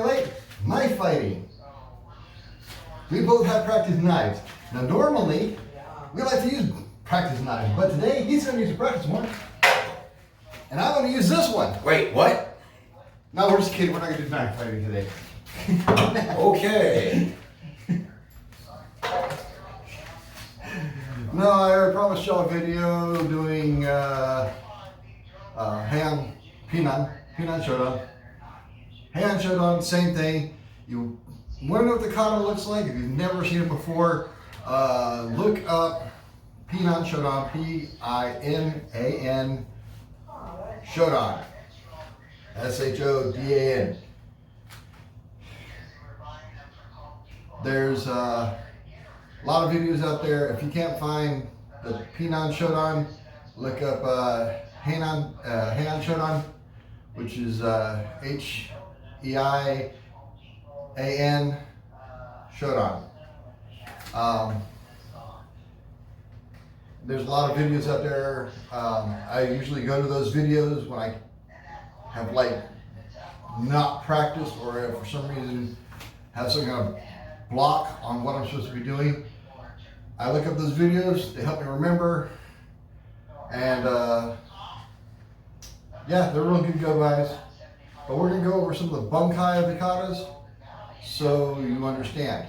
like knife fighting. We both have practice knives. Now normally, we like to use practice knives, but today he's going to use a practice one. And I'm going to use this one. Wait, what? No, we're just kidding. We're not going to do knife fighting today. Okay. No, I promised y'all a video doing Pinan Shodan. Pinan Shodan, same thing. You want to know what the kata looks like? If you've never seen it before, look up Pinan Shodan, Pinan Shodan, Shodan. There's a lot of videos out there. If you can't find the Pinan Shodan, look up Heian Shodan, which is Heian Shodan. There's a lot of videos out there. I usually go to those videos when I have not practiced, or if for some reason have some kind of block on what I'm supposed to be doing. I look up those videos, they help me remember, and yeah, they're real good to go, guys. But we're going to go over some of the Bunkai of the katas so you understand.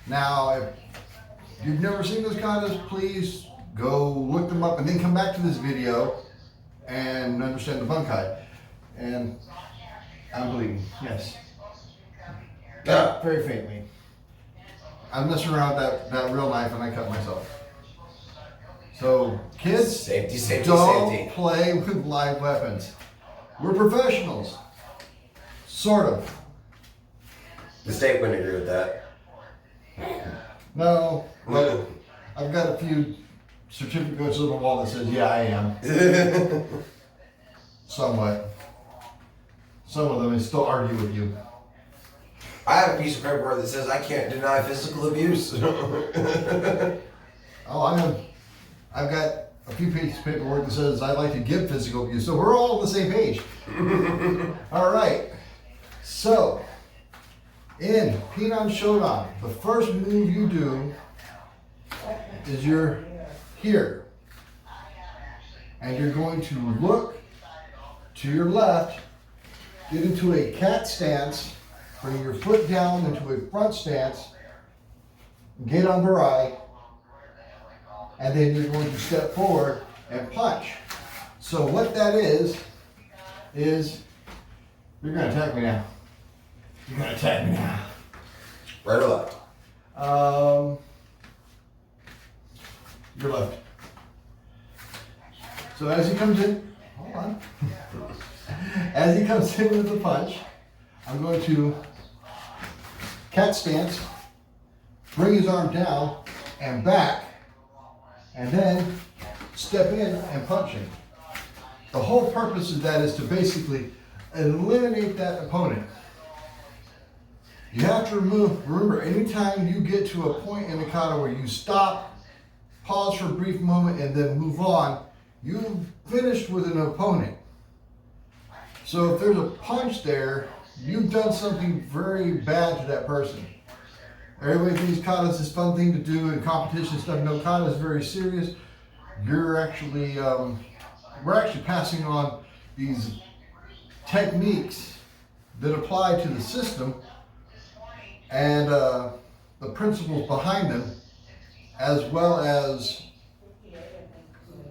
Now, if you've never seen those katas, please go look them up and then come back to this video and understand the Bunkai. And I'm bleeding, yes. Very faintly. I'm messing around with that real knife and I cut myself. So, kids, Safety, don't play with live weapons. We're professionals. Sort of. The state wouldn't agree with that. No, but I've got a few certificates on the wall that says, yeah, I am. Somewhat. Some of them still argue with you. I have a piece of paperwork that says I can't deny physical abuse. Oh, I've got a few pieces of paperwork that says I like to give physical abuse, so we're all on the same page. All right. So, in Pinan Shodan, the first move you do is you're here, and you're going to look to your left, get into a cat stance. Bring your foot down into a front stance, get on barai, and then you're going to step forward and punch. So what that is you're going to attack me now. You're going to attack me now. Right or left? Your left. So as he comes in, hold on. As he comes in with the punch, I'm going to cat stance, bring his arm down and back, and then step in and punch him. The whole purpose of that is to basically eliminate that opponent. You have to remember, anytime you get to a point in the kata where you stop, pause for a brief moment, and then move on, you've finished with an opponent. So if there's a punch there, you've done something very bad to that person. Everybody thinks kata is this fun thing to do in competition stuff. No, kata is very serious. You're actually, we're actually passing on these techniques that apply to the system and the principles behind them, as well as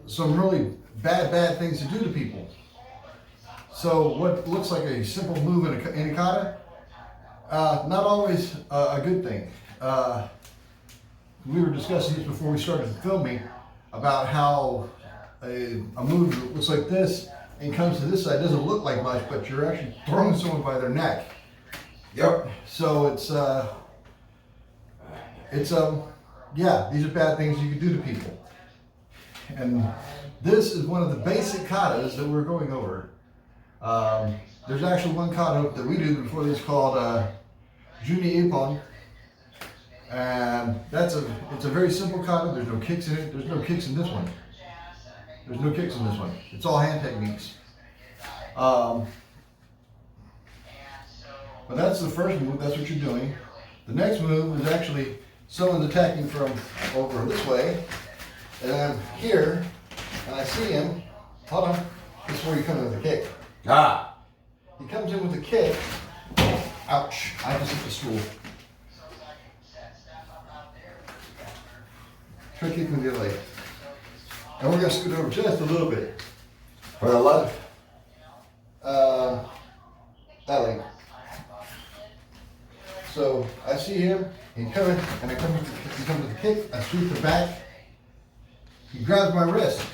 some really bad things to do to people. So what looks like a simple move in a kata, not always a good thing. We were discussing this before we started filming about how a move that looks like this and comes to this side doesn't look like much, but you're actually throwing someone by their neck. Yep. So yeah, these are bad things you can do to people. And this is one of the basic katas that we're going over. There's actually one kata that we do before this called Juni Ippon. And it's a very simple kata. There's no kicks in it. There's no kicks in this one. There's no kicks in this one. It's all hand techniques. But But that's the first move, that's what you're doing. The next move is actually someone's attacking from over this way, and I'm here, and I see him. Hold on, this is where you come in with a kick. Ah! He comes in with a kick. Ouch, I just hit the stool. Try kicking the other leg. And we're gonna scoot over just a little bit. For the left? That leg. So I see him, he coming, and he comes with a kick, I sweep the back. He grabs my wrist.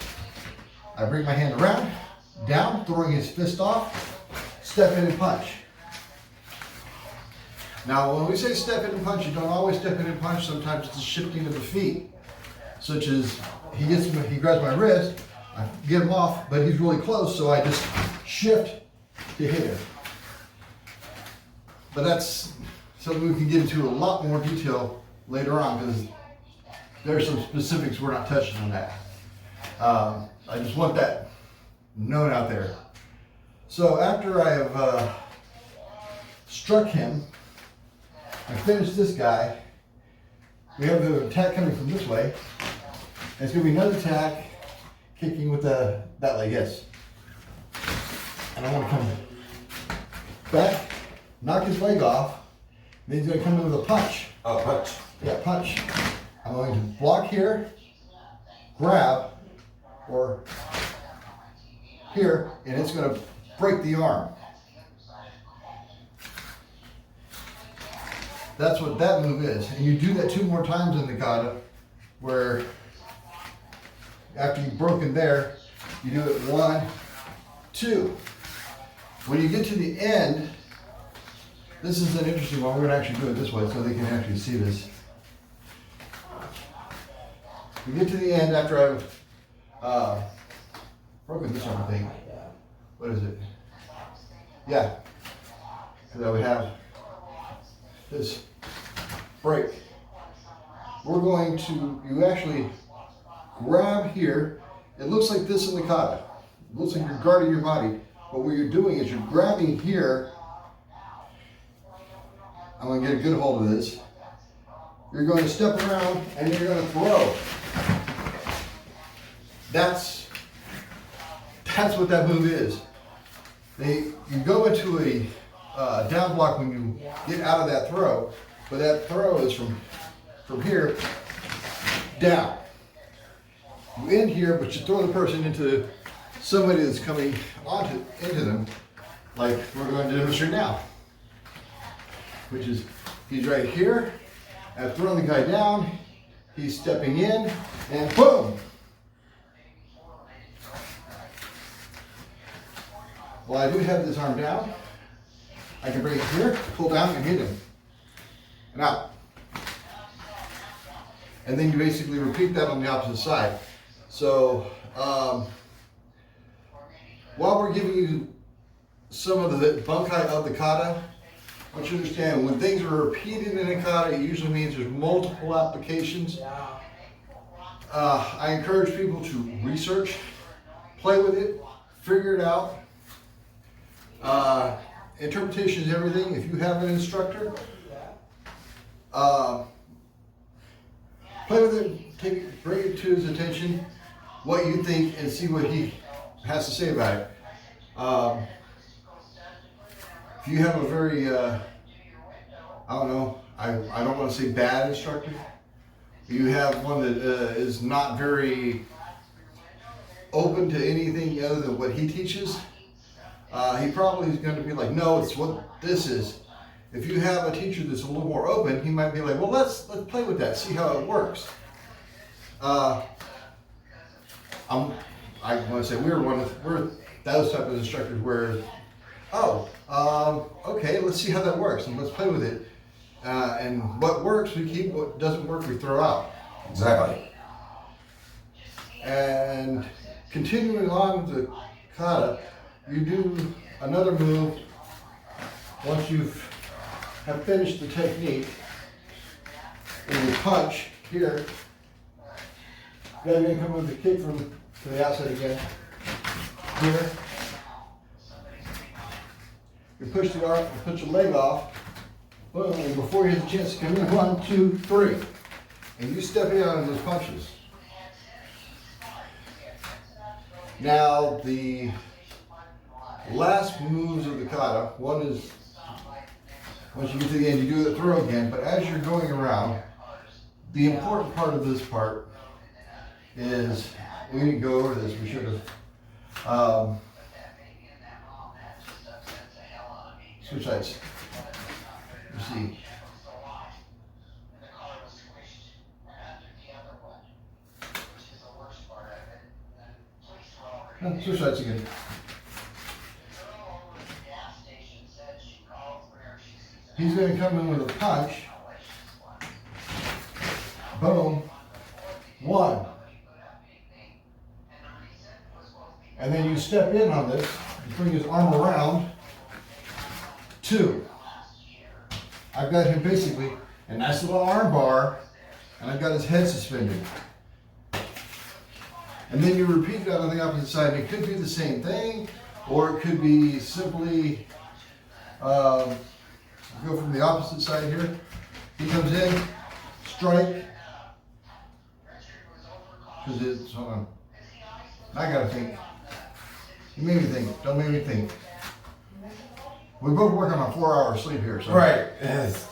I bring my hand around, down, throwing his fist off, step in and punch. Now, when we say step in and punch, you don't always step in and punch. Sometimes it's a shifting of the feet, such as he grabs my wrist, I get him off, but he's really close, so I just shift to hit him. But that's something we can get into a lot more detail later on, because there's some specifics we're not touching on that. I just want that known out there. So after I have struck him, I finished this guy. We have the attack coming from this way. And it's going to be another attack, kicking with that leg, yes. And I want to come back, knock his leg off, then he's going to come in with a punch. Oh, punch. Yeah, punch. I'm going to block here, grab, or here, and it's going to break the arm. That's what that move is. And you do that 2 more times in the kata, where after you've broken there, you do it 1, 2. When you get to the end, this is an interesting one. We're going to actually do it this way so they can actually see this. We get to the end after I've broken this arm thing. What is it? Yeah. Because I would have this break. We're going to, you actually grab here. It looks like this in the kata. It looks like you're guarding your body. But what you're doing is you're grabbing here. I'm going to get a good hold of this. You're going to step around and you're going to throw. That's what that move is. You go into a down block when you get out of that throw, but that throw is from here down. You end here, but you throw the person into somebody that's coming into them, like we're going to demonstrate now, which is he's right here. I've thrown the guy down. He's stepping in, and boom. Well, I do have this arm down. I can bring it here, pull down, and hit him. And out. And then you basically repeat that on the opposite side. So, while we're giving you some of the bunkai of the kata, I want you to understand when things are repeated in a kata, it usually means there's multiple applications. I encourage people to research, play with it, figure it out. Interpretation is everything. If you have an instructor, play with it, bring it to his attention, what you think, and see what he has to say about it. If you have a very, I don't know, I don't want to say bad instructor. You have one that is not very open to anything other than what he teaches. He probably is going to be like, no, it's what this is. If you have a teacher that's a little more open, he might be like, well, let's play with that, see how it works. I want to say we're those type of instructors where, okay, let's see how that works and let's play with it. And what works we keep, what doesn't work we throw out. Exactly. And continuing on with the kata, you do another move once you have finished the technique, and you punch here. Then you're going to come with the kick to the outside again. Here. you push the arm, put your leg off, boom, and before he has a chance to come in, 1, 2, 3. And you step in on those punches. Now, the last moves of the kata, one is, once you get to the end, you do the throw again, but as you're going around, the important part of this part is, we didn't go over this, we should have. Switch sides. You see. Switch sides again. He's going to come in with a punch. Boom. 1. And then you step in on this, you bring his arm around. 2. I've got him basically a nice little arm bar, and I've got his head suspended. And then you repeat that on the opposite side. It could be the same thing, or it could be simply go from the opposite side here. He comes in, strike. Because it's, hold on. I gotta think. You made me think. Don't make me think. We both work on a 4-hour sleep here, so. Right. Yes.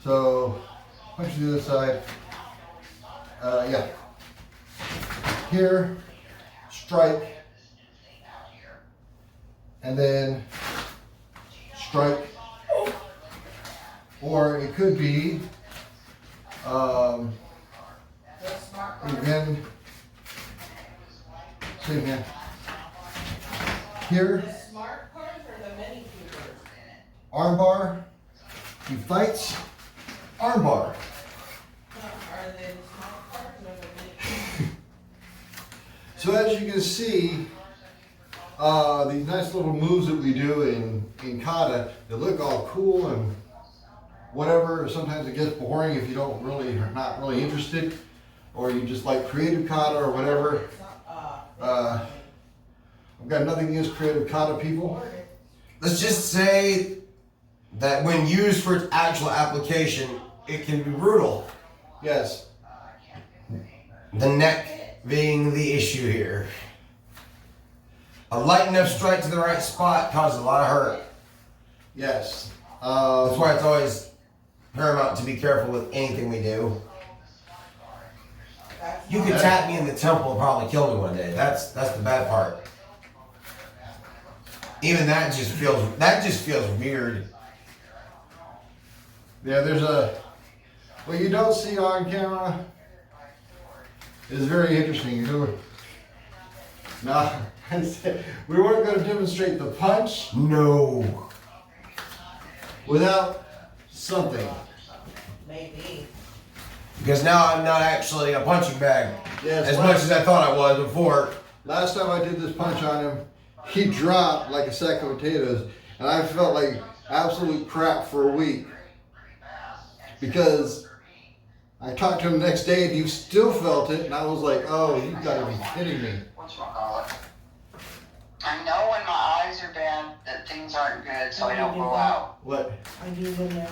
So, punch to the other side. Yeah. Here, strike, and then strike. Or it could be, again, same hand. Here. Armbar, he fights, armbar. So as you can see, these nice little moves that we do in kata, they look all cool and whatever. Sometimes it gets boring if you don't really, are not really interested, or you just like creative kata or whatever. I've got nothing against creative kata people. Let's just say that when used for its actual application, it can be brutal. Yes. The neck being the issue here. A light enough strike to the right spot causes a lot of hurt. Yes. That's why it's always paramount to be careful with anything we do. You could tap me in the temple and probably kill me one day. That's the bad part. Even that just feels weird. Yeah, there's what you don't see on camera is very interesting. Now, we weren't going to demonstrate the punch. No. Without something. Maybe. Because now I'm not actually a punching bag. Yes, as much as I thought I was before. Last time I did this punch on him, he dropped like a sack of potatoes, and I felt like absolute crap for a week. Because I talked to him the next day and he still felt it, and I was like, oh, you gotta be kidding me. I know when my eyes are bad that things aren't good, so I don't go out. What? I do when